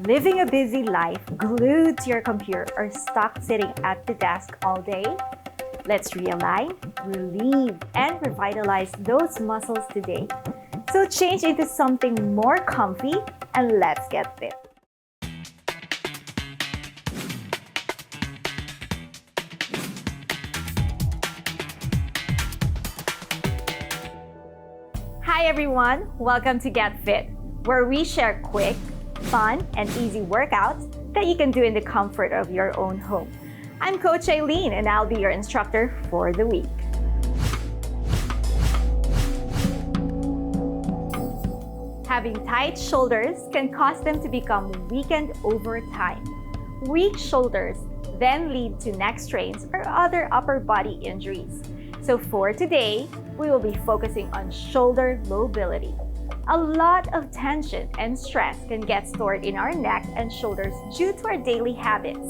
Living a busy life, glued to your computer or stuck sitting at the desk all day? Let's realign, relieve, and revitalize those muscles today. So change into something more comfy and let's get fit. Hi everyone, welcome to Get Fit, where we share quick, fun, and easy workouts that you can do in the comfort of your own home. I'm Coach Eileen and I'll be your instructor for the week. Having tight shoulders can cause them to become weakened over time. Weak shoulders then lead to neck strains or other upper body injuries. So for today, we will be focusing on shoulder mobility. A lot of tension and stress can get stored in our neck and shoulders due to our daily habits.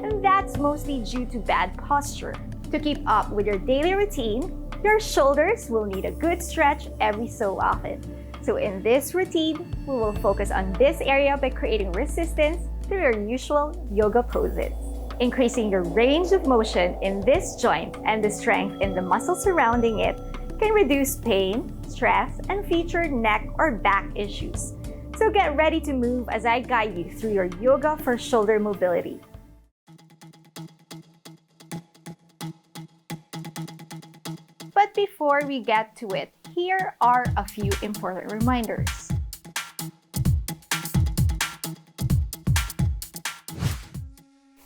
And that's mostly due to bad posture. To keep up with your daily routine, your shoulders will need a good stretch every so often. So in this routine, we will focus on this area by creating resistance through your usual yoga poses. Increasing your range of motion in this joint and the strength in the muscles surrounding it can reduce pain, stress, and future neck or back issues. So get ready to move as I guide you through your yoga for shoulder mobility. But before we get to it, here are a few important reminders.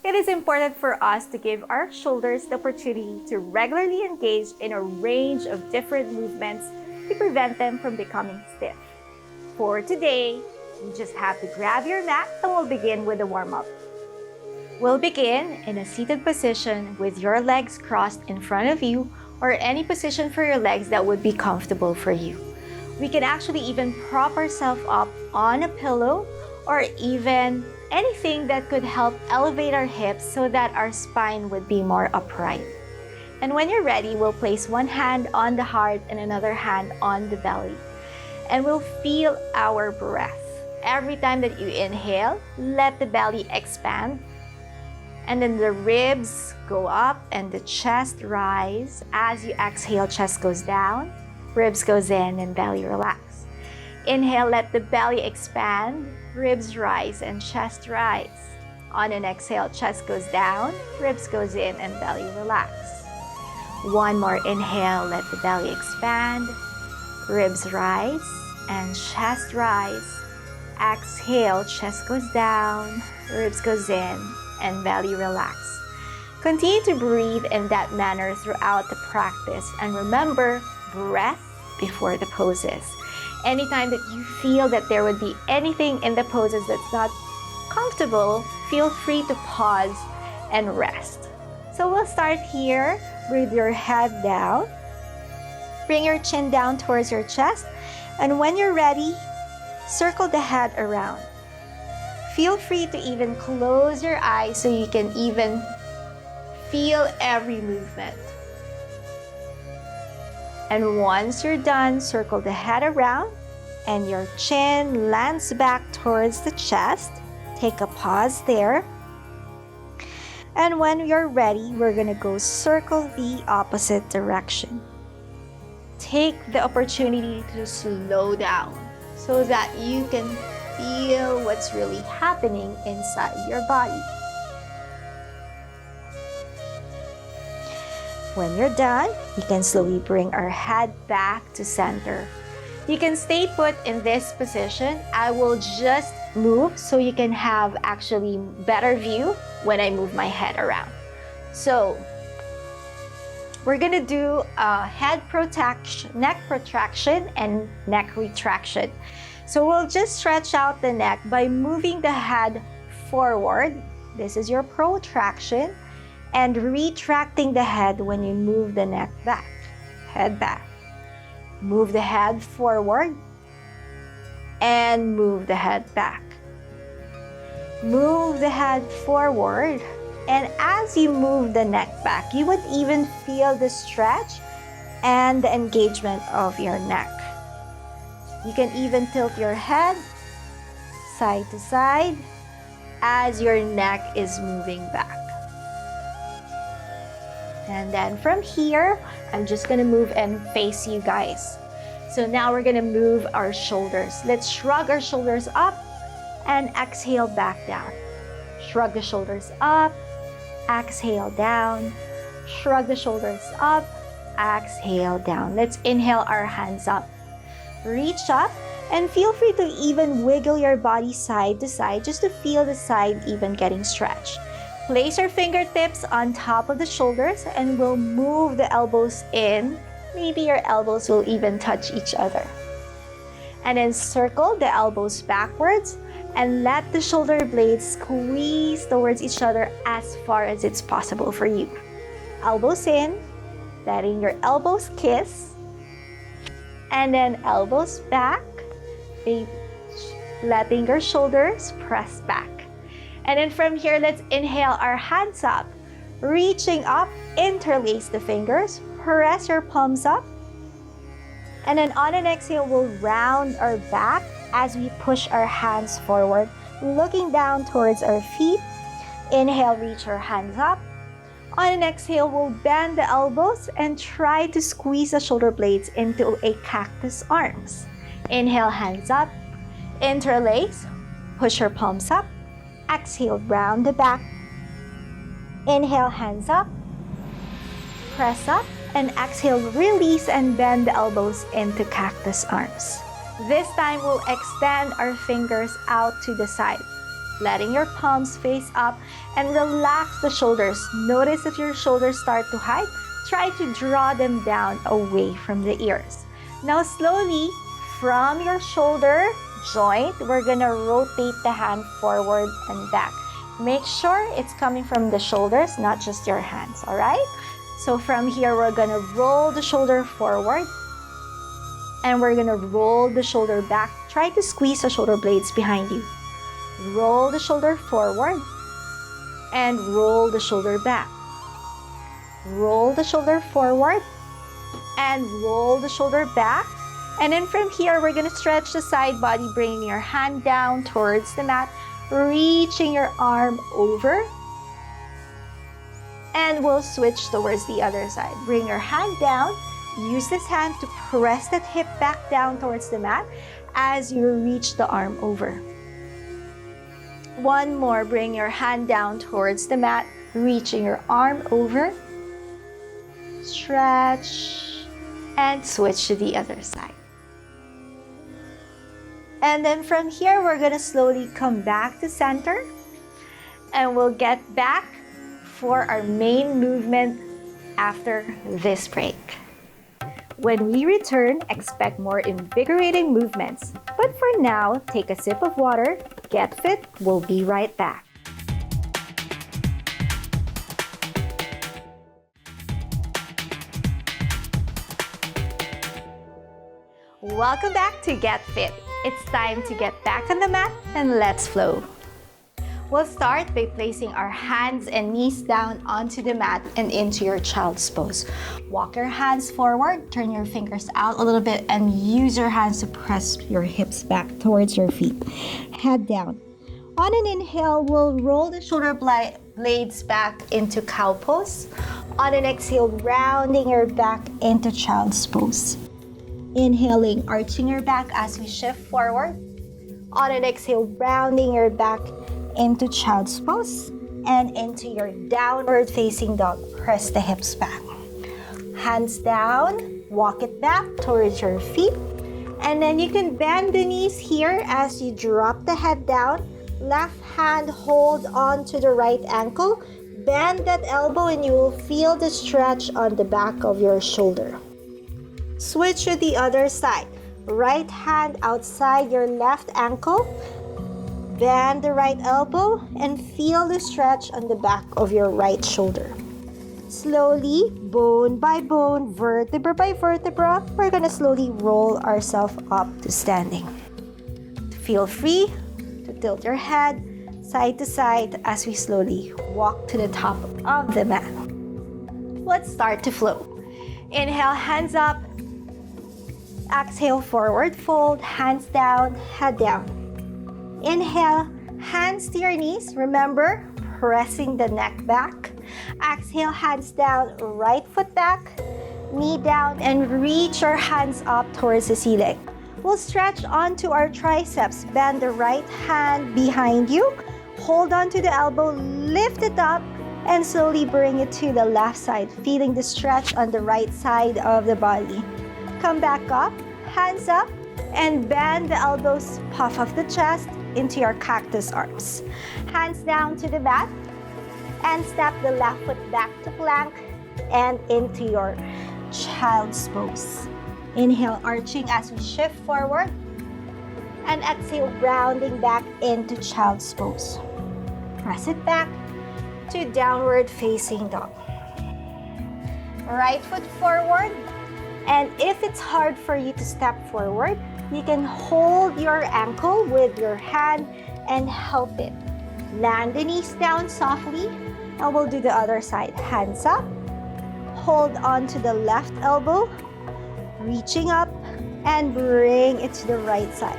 It is important for us to give our shoulders the opportunity to regularly engage in a range of different movements to prevent them from becoming stiff. For today, you just have to grab your mat and we'll begin with a warm-up. We'll begin in a seated position with your legs crossed in front of you or any position for your legs that would be comfortable for you. We can actually even prop ourselves up on a pillow or even anything that could help elevate our hips so that our spine would be more upright. And when you're ready, we'll place one hand on the heart and another hand on the belly. And we'll feel our breath. Every time that you inhale, let the belly expand. And then the ribs go up and the chest rise. As you exhale, chest goes down, ribs goes in and belly relax. Inhale, let the belly expand, ribs rise and chest rise. On an exhale, chest goes down, ribs goes in and belly relax. One more inhale, let the belly expand, ribs rise and chest rise. Exhale, chest goes down, ribs goes in and belly relax. Continue to breathe in that manner throughout the practice and remember, breath before the poses. Anytime that you feel that there would be anything in the poses that's not comfortable, feel free to pause and rest. So we'll start here with your head down. Bring your chin down towards your chest. And when you're ready, circle the head around. Feel free to even close your eyes so you can even feel every movement. And once you're done, circle the head around and your chin lands back towards the chest. Take a pause there. And when you're ready, we're gonna go circle the opposite direction. Take the opportunity to slow down so that you can feel what's really happening inside your body. When you're done, you can slowly bring our head back to center. You can stay put in this position. I will just move so you can have actually better view when I move my head around. So we're gonna do a head protraction, neck protraction, and neck retraction. So we'll just stretch out the neck by moving the head forward. This is your protraction. And retracting the head when you move the neck back, head back. Move the head forward and move the head back. Move the head forward, and as you move the neck back, you would even feel the stretch and the engagement of your neck. You can even tilt your head side to side as your neck is moving back. And then from here, I'm just gonna move and face you guys. So now we're gonna move our shoulders. Let's shrug our shoulders up and exhale back down. Shrug the shoulders up, exhale down. Shrug the shoulders up, exhale down. Let's inhale our hands up. Reach up and feel free to even wiggle your body side to side just to feel the side even getting stretched. Place your fingertips on top of the shoulders and we'll move the elbows in. Maybe your elbows will even touch each other. And then circle the elbows backwards and let the shoulder blades squeeze towards each other as far as it's possible for you. Elbows in, letting your elbows kiss. And then elbows back, letting your shoulders press back. And then from here, let's inhale our hands up. Reaching up, interlace the fingers, press your palms up. And then on an exhale, we'll round our back as we push our hands forward, looking down towards our feet. Inhale, reach our hands up. On an exhale, we'll bend the elbows and try to squeeze the shoulder blades into a cactus arms. Inhale, hands up. Interlace, push your palms up. Exhale, round the back. Inhale, hands up. Press up. And exhale, release and bend the elbows into cactus arms. This time, we'll extend our fingers out to the side, letting your palms face up and relax the shoulders. Notice if your shoulders start to hide, try to draw them down away from the ears. Now, slowly, from your shoulder joint, we're gonna rotate the hand forward and back. Make sure it's coming from the shoulders, not just your hands, all right? So from here, we're gonna roll the shoulder forward and we're gonna roll the shoulder back. Try to squeeze the shoulder blades behind you. Roll the shoulder forward and roll the shoulder back. Roll the shoulder forward and roll the shoulder back. And then from here, we're gonna stretch the side body, bringing your hand down towards the mat, reaching your arm over. And we'll switch towards the other side. Bring your hand down. Use this hand to press that hip back down towards the mat as you reach the arm over. One more. Bring your hand down towards the mat, reaching your arm over. Stretch and switch to the other side. And then from here, we're gonna slowly come back to center and we'll get back for our main movement after this break. When we return, expect more invigorating movements. But for now, take a sip of water, get fit, we'll be right back. Welcome back to Get Fit. It's time to get back on the mat and let's flow. We'll start by placing our hands and knees down onto the mat and into your child's pose. Walk your hands forward, turn your fingers out a little bit, and use your hands to press your hips back towards your feet. Head down. On an inhale, we'll roll the shoulder blades back into cow pose. On an exhale, rounding your back into child's pose. Inhaling, arching your back as we shift forward. On an exhale, rounding your back into child's pose and into your downward facing dog. Press the hips back. Hands down, walk it back towards your feet. And then you can bend the knees here as you drop the head down. Left hand hold on to the right ankle. Bend that elbow and you will feel the stretch on the back of your shoulder. Switch to the other side. Right hand outside your left ankle. Bend the right elbow and feel the stretch on the back of your right shoulder. Slowly, bone by bone, vertebra by vertebra, we're gonna slowly roll ourselves up to standing. Feel free to tilt your head side to side as we slowly walk to the top of the mat. Let's start to flow. Inhale, hands up. Exhale, forward fold, hands down, head down. Inhale, Hands to your knees. Remember, pressing the neck back. Exhale, hands down, right foot back, knee down, and reach your hands up towards the ceiling. We'll stretch onto our triceps. Bend the right hand behind you. Hold on to the elbow, lift it up, and slowly bring it to the left side, feeling the stretch on the right side of the body. Come back up, hands up, and bend the elbows, puff off the chest into your cactus arms. Hands down to the mat, and step the left foot back to plank and into your child's pose. Inhale, arching as we shift forward, and exhale, rounding back into child's pose. Press it back to downward facing dog. Right foot forward, and if it's hard for you to step forward, you can hold your ankle with your hand and help it. Land the knees down softly, and we'll do the other side. Hands up, hold on to the left elbow, reaching up, and bring it to the right side.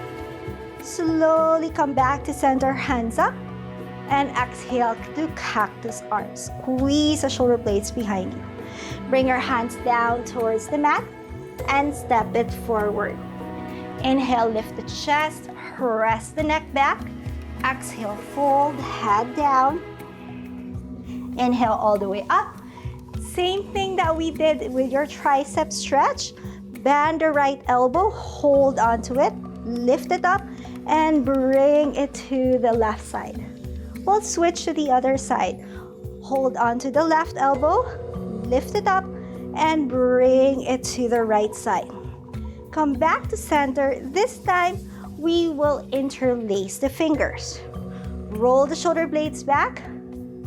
Slowly come back to center, hands up, and exhale to cactus arms. Squeeze the shoulder blades behind you. Bring your hands down towards the mat and step it forward. Inhale, lift the chest, press the neck back. Exhale, fold, head down. Inhale all the way up. Same thing that we did with your tricep stretch. Bend the right elbow, hold onto it, lift it up, and bring it to the left side. We'll switch to the other side. Hold onto the left elbow, lift it up, and bring it to the right side. Come back to center. This time, we will interlace the fingers. Roll the shoulder blades back,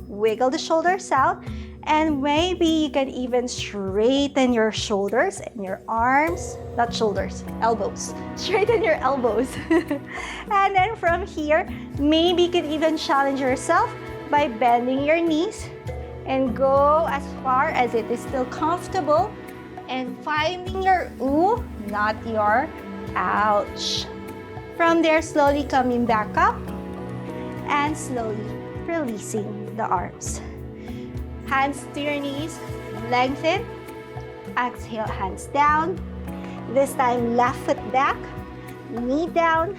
wiggle the shoulders out, and maybe you can even straighten your shoulders and your arms, not shoulders, elbows. Straighten your elbows. And then from here, maybe you can even challenge yourself by bending your knees and go as far as it is still comfortable and finding your ooh, not your ouch. From there, slowly coming back up and slowly releasing the arms. Hands to your knees, lengthen. Exhale, hands down. This time, left foot back, knee down,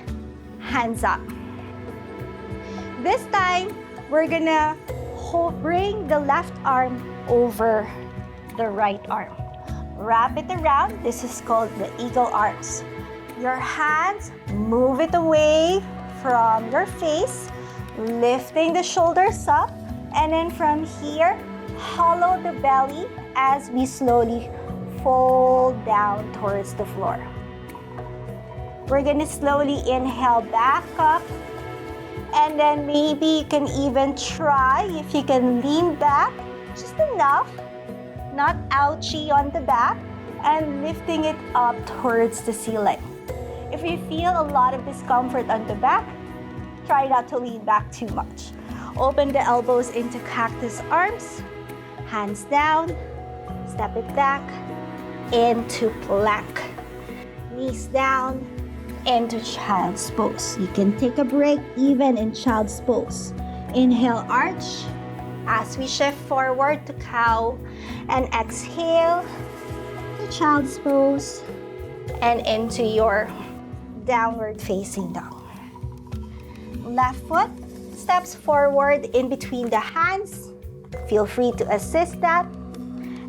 hands up. This time, we're gonna bring the left arm over the right arm. Wrap it around. This is called the eagle arms. Your hands, move it away from your face, lifting the shoulders up, and then from here, hollow the belly as we slowly fold down towards the floor. We're gonna slowly inhale back up, and then maybe you can even try if you can lean back just enough, not ouchy on the back, and lifting it up towards the ceiling. If you feel a lot of discomfort on the back, try not to lean back too much. Open the elbows into cactus arms, hands down, step it back into plank, knees down into child's pose. You can take a break even in child's pose. Inhale, arch as we shift forward to cow, and exhale to child's pose and into your downward facing dog. Left foot steps forward in between the hands. Feel free to assist that.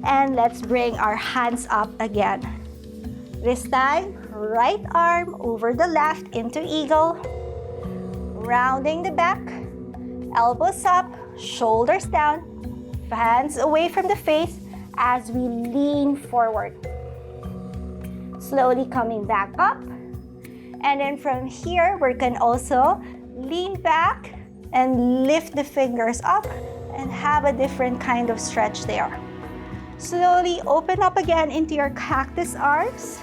And let's bring our hands up again. This time, right arm over the left into eagle. Rounding the back, elbows up, shoulders down, hands away from the face as we lean forward. Slowly coming back up. And then from here, we can also lean back and lift the fingers up and have a different kind of stretch there. Slowly open up again into your cactus arms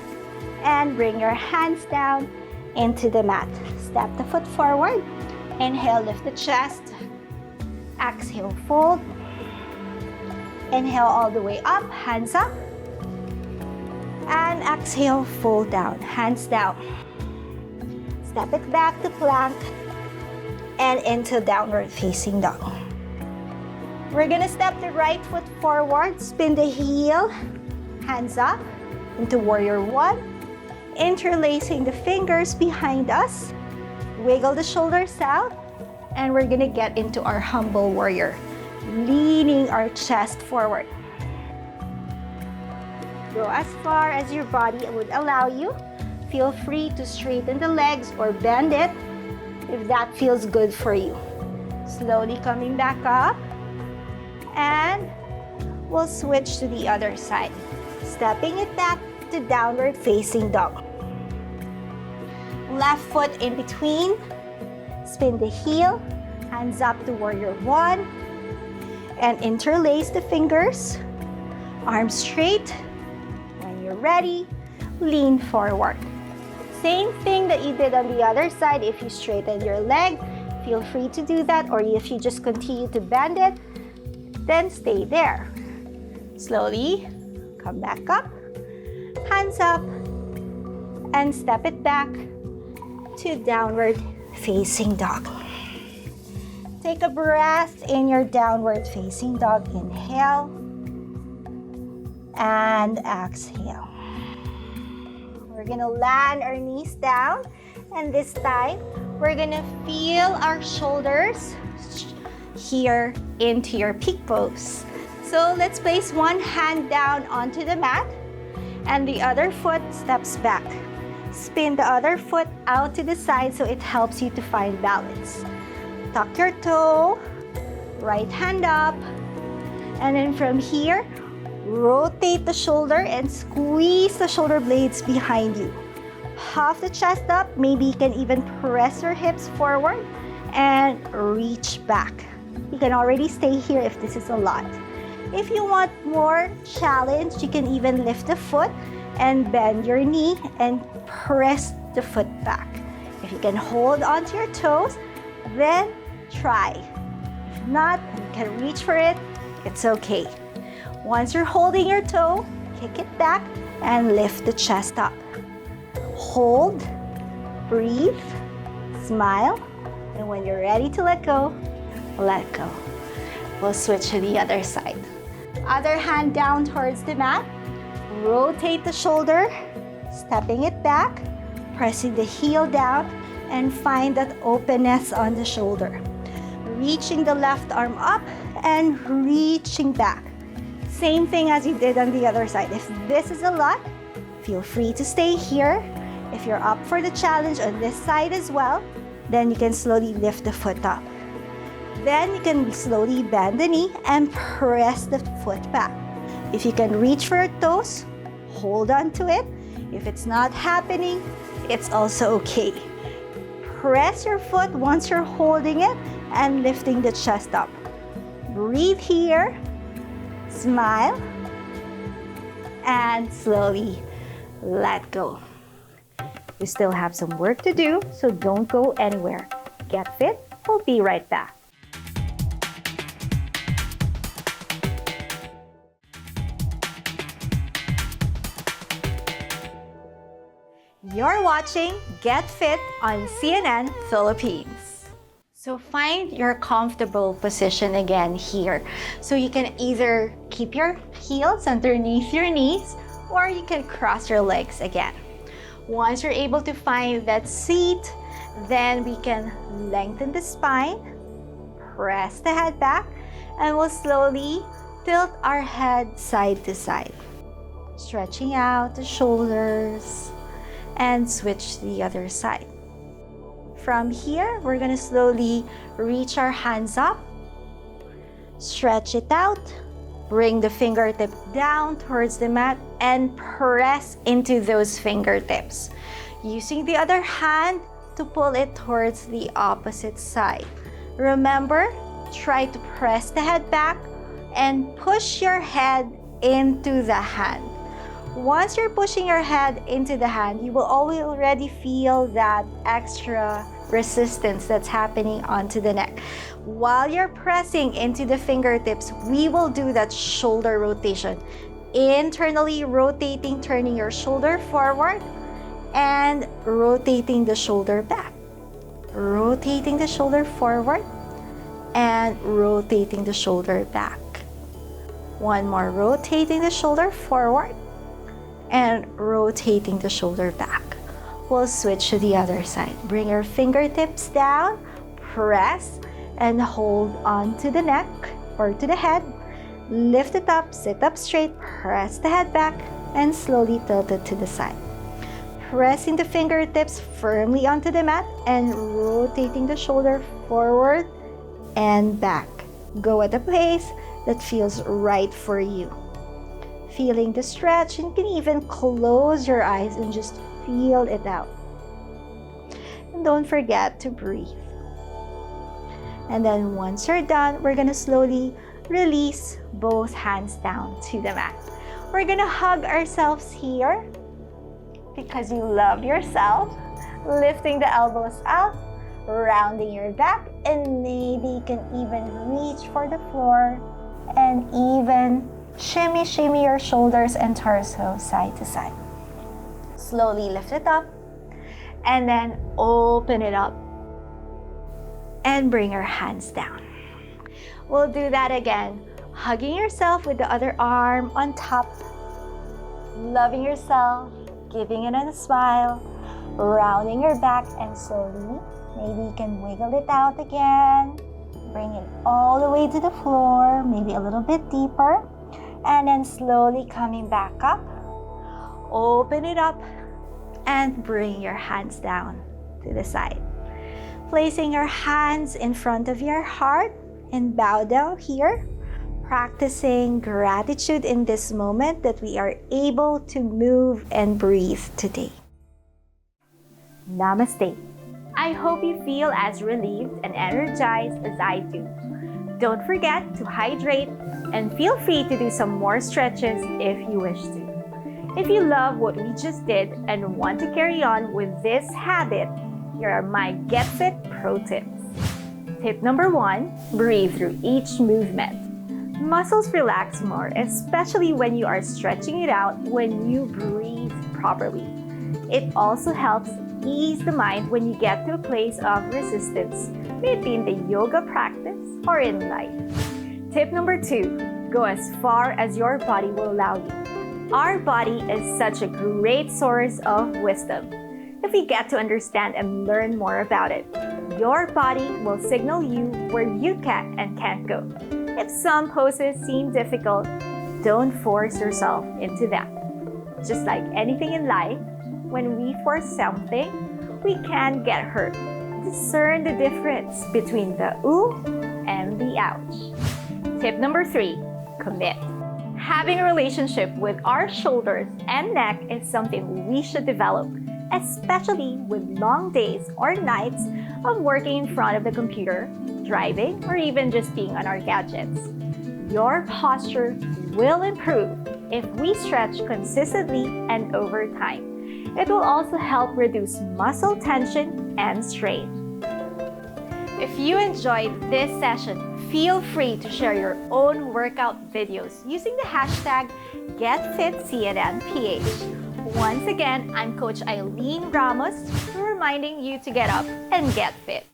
and bring your hands down into the mat. Step the foot forward. Inhale, lift the chest. Exhale, fold. Inhale all the way up, hands up. And exhale, fold down, hands down. Step it back to plank. and into downward facing dog. We're gonna step the right foot forward, spin the heel, hands up into warrior one, interlacing the fingers behind us, wiggle the shoulders out, and we're gonna get into our humble warrior, leaning our chest forward. Go as far as your body would allow you. Feel free to straighten the legs or bend it if that feels good for you. Slowly coming back up, and we'll switch to the other side. Stepping it back to downward facing dog. Left foot in between, spin the heel, hands up to warrior one, and interlace the fingers, arms straight. When you're ready, lean forward. Same thing that you did on the other side. If you straighten your leg, feel free to do that, or if you just continue to bend it, then stay there. Slowly come back up, hands up, and step it back to downward facing dog. Take a breath in your downward facing dog. Inhale and exhale. We're gonna land our knees down, and this time we're gonna feel our shoulders here into your peak pose. So let's place one hand down onto the mat and the other foot steps back. Spin the other foot out to the side so it helps you to find balance. Tuck your toe, right hand up, and then from here, rotate the shoulder and squeeze the shoulder blades behind you. Puff the chest up, maybe you can even press your hips forward and reach back. You can already stay here if this is a lot. If you want more challenge, you can even lift the foot and bend your knee and press the foot back. If you can hold onto your toes, then try. If not, you can reach for it, it's okay. Once you're holding your toe, kick it back and lift the chest up. Hold, breathe, smile, and when you're ready to let go, let go. We'll switch to the other side. Other hand down towards the mat. Rotate the shoulder, stepping it back, pressing the heel down, and find that openness on the shoulder. Reaching the left arm up and reaching back. Same thing as you did on the other side. If this is a lot, feel free to stay here. If you're up for the challenge on this side as well, then you can slowly lift the foot up. Then you can slowly bend the knee and press the foot back. If you can reach for your toes, hold on to it. If it's not happening, it's also okay. Press your foot once you're holding it and lifting the chest up. Breathe here, smile, and slowly let go. We still have some work to do, so don't go anywhere. Get fit, we'll be right back. You're watching Get Fit on CNN Philippines. So find your comfortable position again here. So you can either keep your heels underneath your knees or you can cross your legs again. Once you're able to find that seat, then we can lengthen the spine, press the head back, and we'll slowly tilt our head side to side. Stretching out the shoulders and switch to the other side. From here, we're gonna slowly reach our hands up, stretch it out, bring the fingertip down towards the mat and press into those fingertips. Using the other hand to pull it towards the opposite side. Remember, try to press the head back and push your head into the hand. Once you're pushing your head into the hand, you will already feel that extra resistance that's happening onto the neck. While you're pressing into the fingertips, we will do that shoulder rotation. Internally rotating, turning your shoulder forward and rotating the shoulder back. rotating the shoulder forward and rotating the shoulder back. One more, rotating the shoulder forward and rotating the shoulder back. We'll switch to the other side. Bring your fingertips down, press, and hold on to the neck or to the head. Lift it up, sit up straight, press the head back, and slowly tilt it to the side. Pressing the fingertips firmly onto the mat and rotating the shoulder forward and back. Go at a pace that feels right for you. Feeling the stretch, and you can even close your eyes and just feel it out. And don't forget to breathe. And then once you're done, we're gonna slowly release both hands down to the mat. We're gonna hug ourselves here because you love yourself. Lifting the elbows up, rounding your back, and maybe you can even reach for the floor and even shimmy your shoulders and torso side to side. Slowly lift it up and then open it up and bring your hands down. We'll do that again, hugging yourself with the other arm on top, loving yourself, giving it a smile, rounding your back, and slowly, maybe you can wiggle it out again, bring it all the way to the floor, maybe a little bit deeper, and then slowly coming back up, open it up, and bring your hands down to the side. Placing your hands in front of your heart and bow down here, practicing gratitude in this moment that we are able to move and breathe today. Namaste. I hope you feel as relieved and energized as I do. Don't forget to hydrate and feel free to do some more stretches if you wish to. If you love what we just did and want to carry on with this habit, here are my Get Fit Pro tips. Tip number 1, breathe through each movement. Muscles relax more, especially when you are stretching it out when you breathe properly. It also helps ease the mind when you get to a place of resistance, maybe in the yoga practice or in life. Tip number 2, go as far as your body will allow you. Our body is such a great source of wisdom. If we get to understand and learn more about it, your body will signal you where you can and can't go. If some poses seem difficult, don't force yourself into that. Just like anything in life, when we force something, we can get hurt. Discern the difference between the ooh and the ouch. Tip number 3, commit. Having a relationship with our shoulders and neck is something we should develop, especially with long days or nights of working in front of the computer, driving, or even just being on our gadgets. Your posture will improve if we stretch consistently and over time. It will also help reduce muscle tension and strain. If you enjoyed this session, feel free to share your own workout videos using the hashtag GetFitCNNPH. Once again, I'm Coach Eileen Ramos, reminding you to get up and get fit.